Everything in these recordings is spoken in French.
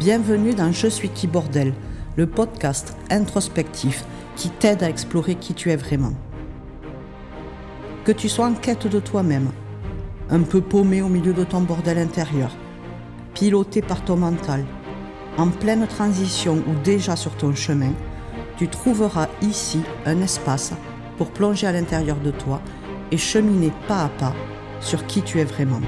Bienvenue dans Je suis qui bordel, le podcast introspectif qui t'aide à explorer qui tu es vraiment. Que tu sois en quête de toi-même, un peu paumé au milieu de ton bordel intérieur, piloté par ton mental, en pleine transition ou déjà sur ton chemin, tu trouveras ici un espace pour plonger à l'intérieur de toi et cheminer pas à pas sur qui tu es vraiment.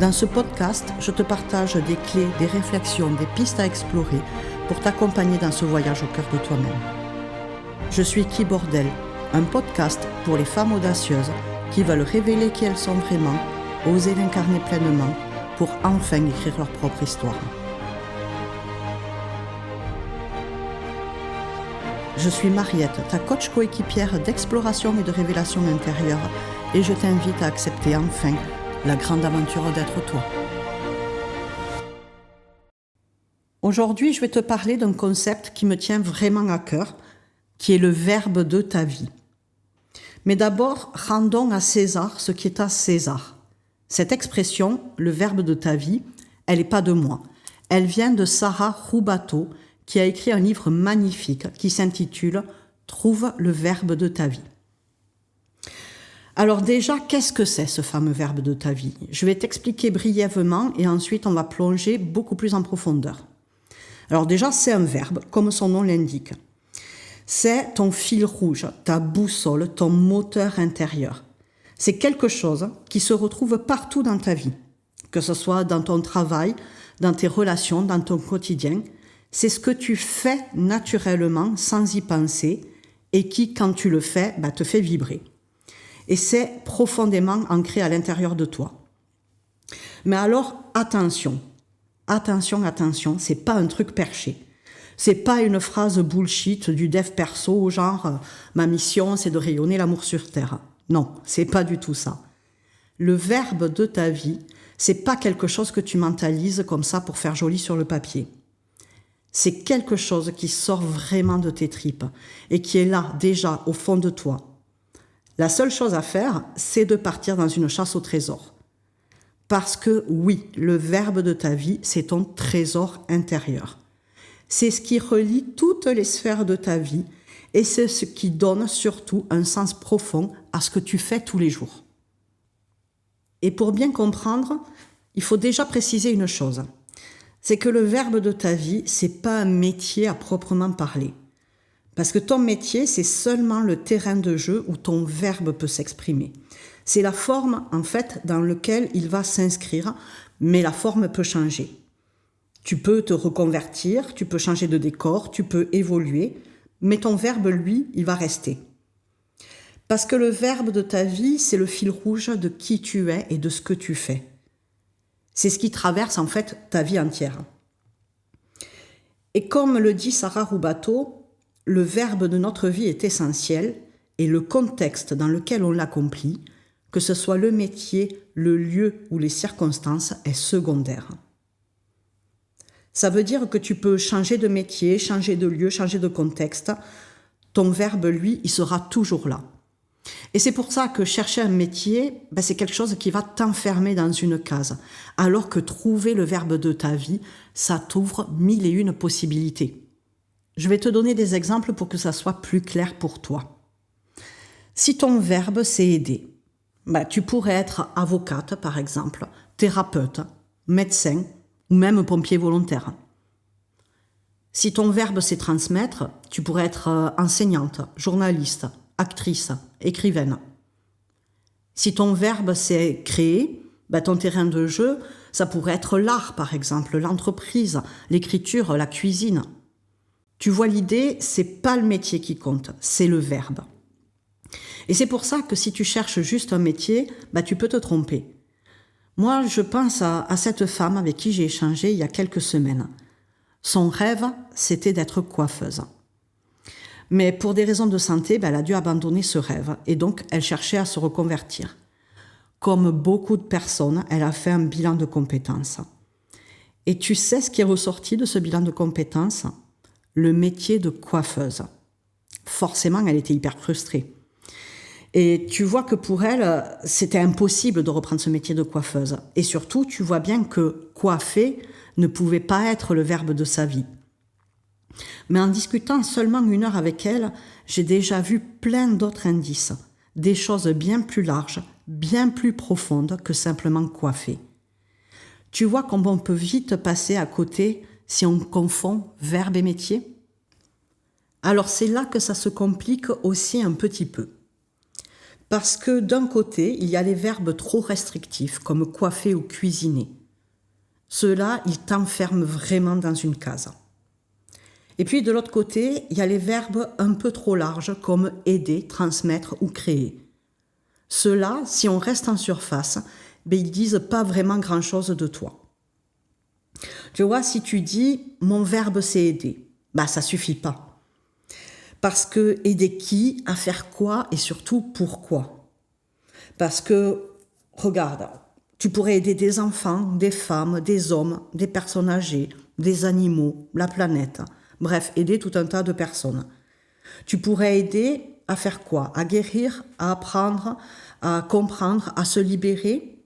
Dans ce podcast, je te partage des clés, des réflexions, des pistes à explorer pour t'accompagner dans ce voyage au cœur de toi-même. Je suis Qui Bordel, un podcast pour les femmes audacieuses qui veulent révéler qui elles sont vraiment, oser l'incarner pleinement pour enfin écrire leur propre histoire. Je suis Mariette, ta coach coéquipière d'exploration et de révélation intérieure, et je t'invite à accepter enfin la grande aventure d'être toi. Aujourd'hui, je vais te parler d'un concept qui me tient vraiment à cœur, qui est le verbe de ta vie. Mais d'abord, rendons à César ce qui est à César. Cette expression, le verbe de ta vie, elle n'est pas de moi. Elle vient de Sarah Roubateau, qui a écrit un livre magnifique qui s'intitule « Trouve le verbe de ta vie ». Alors déjà, qu'est-ce que c'est ce fameux verbe de ta vie ? Je vais t'expliquer brièvement et ensuite on va plonger beaucoup plus en profondeur. Alors déjà, c'est un verbe, comme son nom l'indique. C'est ton fil rouge, ta boussole, ton moteur intérieur. C'est quelque chose qui se retrouve partout dans ta vie, que ce soit dans ton travail, dans tes relations, dans ton quotidien. C'est ce que tu fais naturellement sans y penser et qui, quand tu le fais, te fait vibrer. Et c'est profondément ancré à l'intérieur de toi. Mais alors, attention, c'est pas un truc perché. C'est pas une phrase bullshit du dev perso, genre « ma mission, c'est de rayonner l'amour sur terre ». Non, c'est pas du tout ça. Le verbe de ta vie, c'est pas quelque chose que tu mentalises comme ça pour faire joli sur le papier. C'est quelque chose qui sort vraiment de tes tripes et qui est là, déjà, au fond de toi. La seule chose à faire, c'est de partir dans une chasse au trésor. Parce que oui, le verbe de ta vie, c'est ton trésor intérieur. C'est ce qui relie toutes les sphères de ta vie et c'est ce qui donne surtout un sens profond à ce que tu fais tous les jours. Et pour bien comprendre, il faut déjà préciser une chose. C'est que le verbe de ta vie, c'est pas un métier à proprement parler. Parce que ton métier, c'est seulement le terrain de jeu où ton verbe peut s'exprimer. C'est la forme, en fait, dans laquelle il va s'inscrire, mais la forme peut changer. Tu peux te reconvertir, tu peux changer de décor, tu peux évoluer, mais ton verbe, lui, il va rester. Parce que le verbe de ta vie, c'est le fil rouge de qui tu es et de ce que tu fais. C'est ce qui traverse, en fait, ta vie entière. Et comme le dit Sarah Roubateau, le verbe de notre vie est essentiel et le contexte dans lequel on l'accomplit, que ce soit le métier, le lieu ou les circonstances, est secondaire. Ça veut dire que tu peux changer de métier, changer de lieu, changer de contexte. Ton verbe, lui, il sera toujours là. Et c'est pour ça que chercher un métier, c'est quelque chose qui va t'enfermer dans une case, alors que trouver le verbe de ta vie, ça t'ouvre 1001 possibilités. Je vais te donner des exemples pour que ça soit plus clair pour toi. Si ton verbe, c'est aider, tu pourrais être avocate, par exemple, thérapeute, médecin ou même pompier volontaire. Si ton verbe, c'est transmettre, tu pourrais être enseignante, journaliste, actrice, écrivaine. Si ton verbe, c'est créer, ton terrain de jeu, ça pourrait être l'art, par exemple, l'entreprise, l'écriture, la cuisine. Tu vois l'idée, c'est pas le métier qui compte, c'est le verbe. Et c'est pour ça que si tu cherches juste un métier, tu peux te tromper. Moi, je pense à cette femme avec qui j'ai échangé il y a quelques semaines. Son rêve, c'était d'être coiffeuse. Mais pour des raisons de santé, elle a dû abandonner ce rêve et donc elle cherchait à se reconvertir. Comme beaucoup de personnes, elle a fait un bilan de compétences. Et tu sais ce qui est ressorti de ce bilan de compétences ? Le métier de coiffeuse. Forcément, elle était hyper frustrée. Et tu vois que pour elle, c'était impossible de reprendre ce métier de coiffeuse. Et surtout, tu vois bien que coiffer ne pouvait pas être le verbe de sa vie. Mais en discutant seulement 1 heure avec elle, j'ai déjà vu plein d'autres indices, des choses bien plus larges, bien plus profondes que simplement coiffer. Tu vois comme on peut vite passer à côté si on confond verbe et métier? Alors c'est là que ça se complique aussi un petit peu. Parce que d'un côté, il y a les verbes trop restrictifs, comme coiffer ou cuisiner. Ceux-là, ils t'enferment vraiment dans une case. Et puis de l'autre côté, il y a les verbes un peu trop larges, comme aider, transmettre ou créer. Ceux-là, si on reste en surface, ils disent pas vraiment grand-chose de toi. Tu vois, si tu dis « mon verbe c'est aider », ça suffit pas. Parce que aider qui, à faire quoi et surtout pourquoi? Parce que, regarde, tu pourrais aider des enfants, des femmes, des hommes, des personnes âgées, des animaux, la planète. Bref, aider tout un tas de personnes. Tu pourrais aider à faire quoi? À guérir, à apprendre, à comprendre, à se libérer.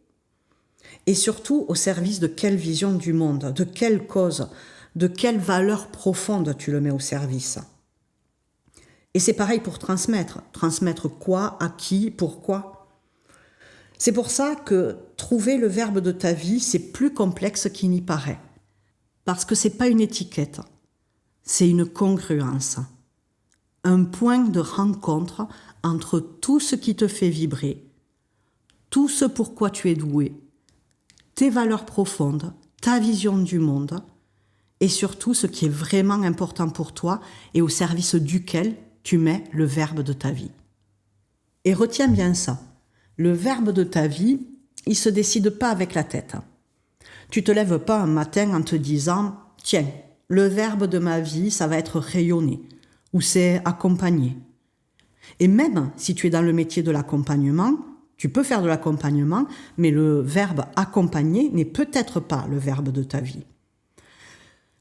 Et surtout au service de quelle vision du monde, de quelle cause, de quelle valeur profonde tu le mets au service. Et c'est pareil pour transmettre. Transmettre quoi, à qui, pourquoi? C'est pour ça que trouver le verbe de ta vie, c'est plus complexe qu'il n'y paraît. Parce que c'est pas une étiquette, c'est une congruence. Un point de rencontre entre tout ce qui te fait vibrer, tout ce pourquoi tu es doué, tes valeurs profondes, ta vision du monde, et surtout ce qui est vraiment important pour toi et au service duquel tu mets le verbe de ta vie. Et retiens bien ça, le verbe de ta vie, il ne se décide pas avec la tête. Tu te lèves pas un matin en te disant « Tiens, le verbe de ma vie, ça va être rayonner » ou c'est « accompagner ». Et même si tu es dans le métier de l'accompagnement, tu peux faire de l'accompagnement, mais le verbe « accompagner » n'est peut-être pas le verbe de ta vie.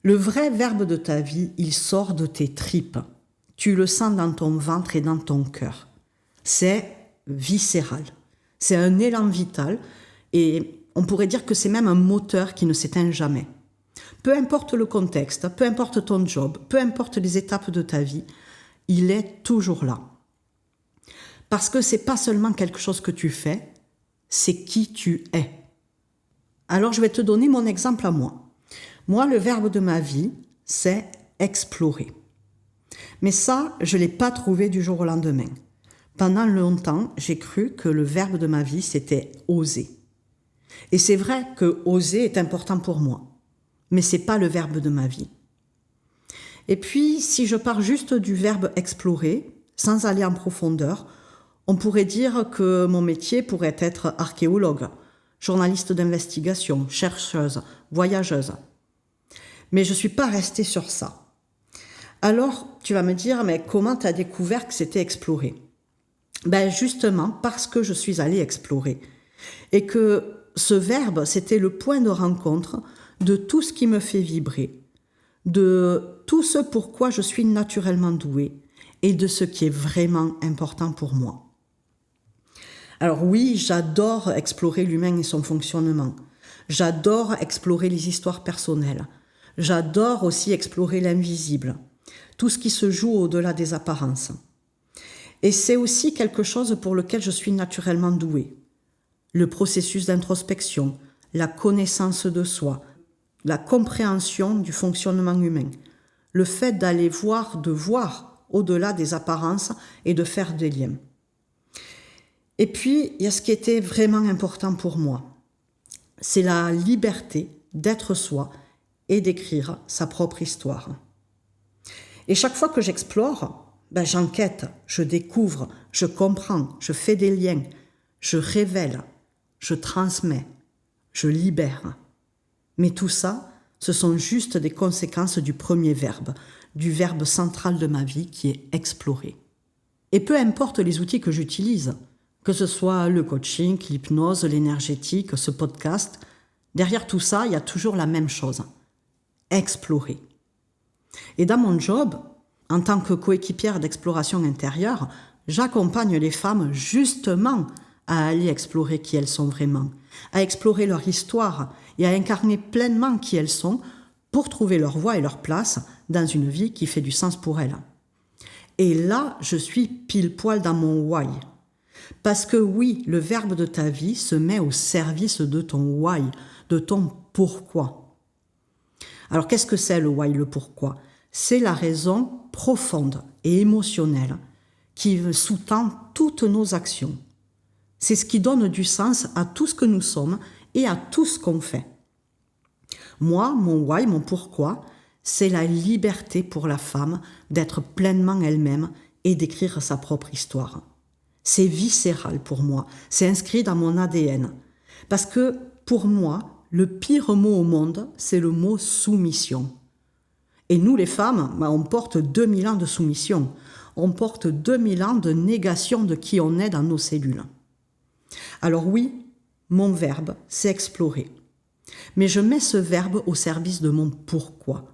Le vrai verbe de ta vie, il sort de tes tripes. Tu le sens dans ton ventre et dans ton cœur. C'est viscéral. C'est un élan vital et on pourrait dire que c'est même un moteur qui ne s'éteint jamais. Peu importe le contexte, peu importe ton job, peu importe les étapes de ta vie, il est toujours là. Parce que c'est pas seulement quelque chose que tu fais, c'est qui tu es. Alors je vais te donner mon exemple à moi. Moi, le verbe de ma vie, c'est explorer. Mais ça, je ne l'ai pas trouvé du jour au lendemain. Pendant longtemps, j'ai cru que le verbe de ma vie, c'était oser. Et c'est vrai que oser est important pour moi, mais ce n'est pas le verbe de ma vie. Et puis, si je pars juste du verbe explorer, sans aller en profondeur, on pourrait dire que mon métier pourrait être archéologue, journaliste d'investigation, chercheuse, voyageuse. Mais je ne suis pas restée sur ça. Alors, tu vas me dire, mais comment tu as découvert que c'était explorer? Justement, parce que je suis allée explorer. Et que ce verbe, c'était le point de rencontre de tout ce qui me fait vibrer, de tout ce pourquoi je suis naturellement douée et de ce qui est vraiment important pour moi. Alors oui, j'adore explorer l'humain et son fonctionnement. J'adore explorer les histoires personnelles. J'adore aussi explorer l'invisible. Tout ce qui se joue au-delà des apparences. Et c'est aussi quelque chose pour lequel je suis naturellement douée. Le processus d'introspection, la connaissance de soi, la compréhension du fonctionnement humain, le fait d'aller voir au-delà des apparences et de faire des liens. Et puis, il y a ce qui était vraiment important pour moi. C'est la liberté d'être soi et d'écrire sa propre histoire. Et chaque fois que j'explore, j'enquête, je découvre, je comprends, je fais des liens, je révèle, je transmets, je libère. Mais tout ça, ce sont juste des conséquences du premier verbe, du verbe central de ma vie qui est explorer. Et peu importe les outils que j'utilise, que ce soit le coaching, l'hypnose, l'énergétique, ce podcast, derrière tout ça, il y a toujours la même chose, explorer. Et dans mon job, en tant que coéquipière d'exploration intérieure, j'accompagne les femmes justement à aller explorer qui elles sont vraiment, à explorer leur histoire et à incarner pleinement qui elles sont pour trouver leur voie et leur place dans une vie qui fait du sens pour elles. Et là, je suis pile poil dans mon why. Parce que oui, le verbe de ta vie se met au service de ton why, de ton pourquoi. Alors qu'est-ce que c'est le why, le pourquoi ? C'est la raison profonde et émotionnelle qui sous-tend toutes nos actions. C'est ce qui donne du sens à tout ce que nous sommes et à tout ce qu'on fait. Moi, mon why, mon pourquoi, c'est la liberté pour la femme d'être pleinement elle-même et d'écrire sa propre histoire. C'est viscéral pour moi, c'est inscrit dans mon ADN. Parce que pour moi, le pire mot au monde, c'est le mot soumission. Et nous les femmes, on porte 2000 ans de soumission. On porte 2000 ans de négation de qui on est dans nos cellules. Alors oui, mon verbe, c'est explorer. Mais je mets ce verbe au service de mon pourquoi,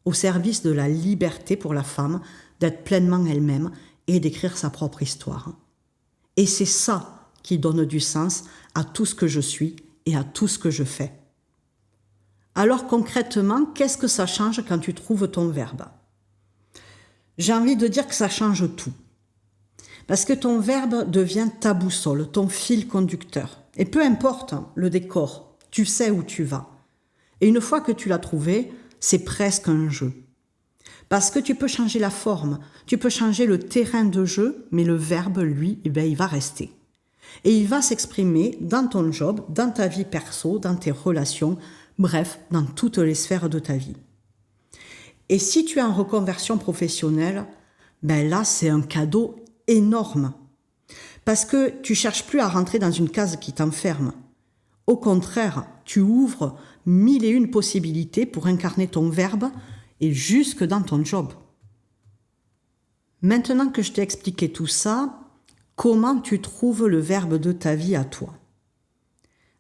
au service de la liberté pour la femme d'être pleinement elle-même et d'écrire sa propre histoire. Et c'est ça qui donne du sens à tout ce que je suis et à tout ce que je fais. Alors concrètement, qu'est-ce que ça change quand tu trouves ton verbe ? J'ai envie de dire que ça change tout. Parce que ton verbe devient ta boussole, ton fil conducteur. Et peu importe le décor, tu sais où tu vas. Et une fois que tu l'as trouvé, c'est presque un jeu. Parce que tu peux changer la forme, tu peux changer le terrain de jeu, mais le verbe, lui, il va rester. Et il va s'exprimer dans ton job, dans ta vie perso, dans tes relations, bref, dans toutes les sphères de ta vie. Et si tu es en reconversion professionnelle, là, c'est un cadeau énorme. Parce que tu cherches plus à rentrer dans une case qui t'enferme. Au contraire, tu ouvres 1001 possibilités pour incarner ton verbe et jusque dans ton job. Maintenant que je t'ai expliqué tout ça, comment tu trouves le verbe de ta vie à toi ?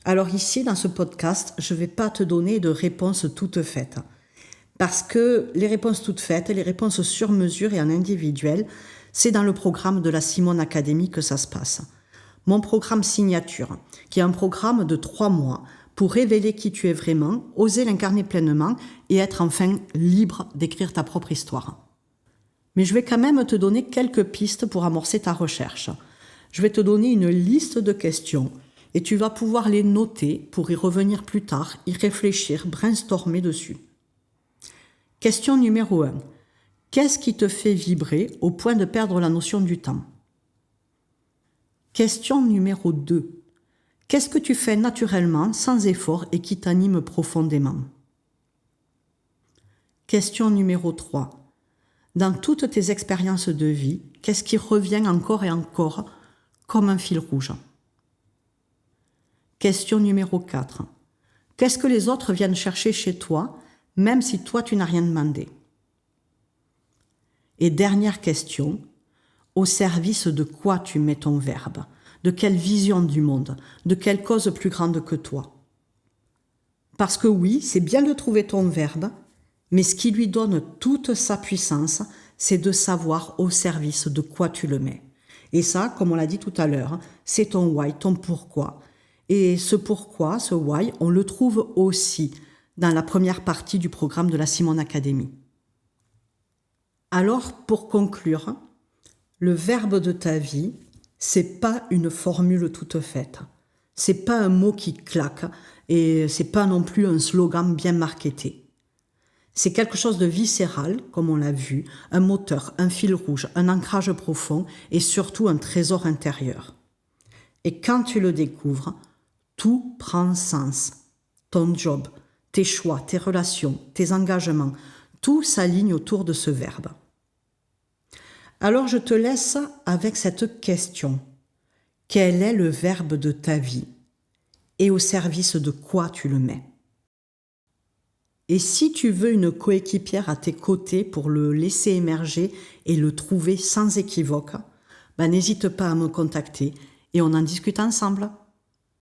Alors ici, dans ce podcast, je ne vais pas te donner de réponses toutes faites. Parce que les réponses toutes faites, les réponses sur mesure et en individuel, c'est dans le programme de la Simone Academy que ça se passe. Mon programme signature, qui est un programme de 3 mois pour révéler qui tu es vraiment, oser l'incarner pleinement et être enfin libre d'écrire ta propre histoire. Mais je vais quand même te donner quelques pistes pour amorcer ta recherche. Je vais te donner une liste de questions et tu vas pouvoir les noter pour y revenir plus tard, y réfléchir, brainstormer dessus. Question numéro 1. Qu'est-ce qui te fait vibrer au point de perdre la notion du temps ? Question numéro 2. Qu'est-ce que tu fais naturellement, sans effort et qui t'anime profondément ? Question numéro 3. Dans toutes tes expériences de vie, qu'est-ce qui revient encore et encore comme un fil rouge ? Question numéro 4. Qu'est-ce que les autres viennent chercher chez toi, même si toi tu n'as rien demandé ? Et dernière question, au service de quoi tu mets ton verbe ? De quelle vision du monde ? De quelle cause plus grande que toi ? Parce que oui, c'est bien de trouver ton verbe, mais ce qui lui donne toute sa puissance, c'est de savoir au service de quoi tu le mets. Et ça, comme on l'a dit tout à l'heure, c'est ton why, ton pourquoi. Et ce pourquoi, ce why, on le trouve aussi dans la première partie du programme de la Simone Academy. Alors, pour conclure, le verbe de ta vie, c'est pas une formule toute faite. C'est pas un mot qui claque et c'est pas non plus un slogan bien marketé. C'est quelque chose de viscéral, comme on l'a vu, un moteur, un fil rouge, un ancrage profond et surtout un trésor intérieur. Et quand tu le découvres, tout prend sens. Ton job, tes choix, tes relations, tes engagements, tout s'aligne autour de ce verbe. Alors je te laisse avec cette question. Quel est le verbe de ta vie ? Et au service de quoi tu le mets ? Et si tu veux une coéquipière à tes côtés pour le laisser émerger et le trouver sans équivoque, n'hésite pas à me contacter et on en discute ensemble.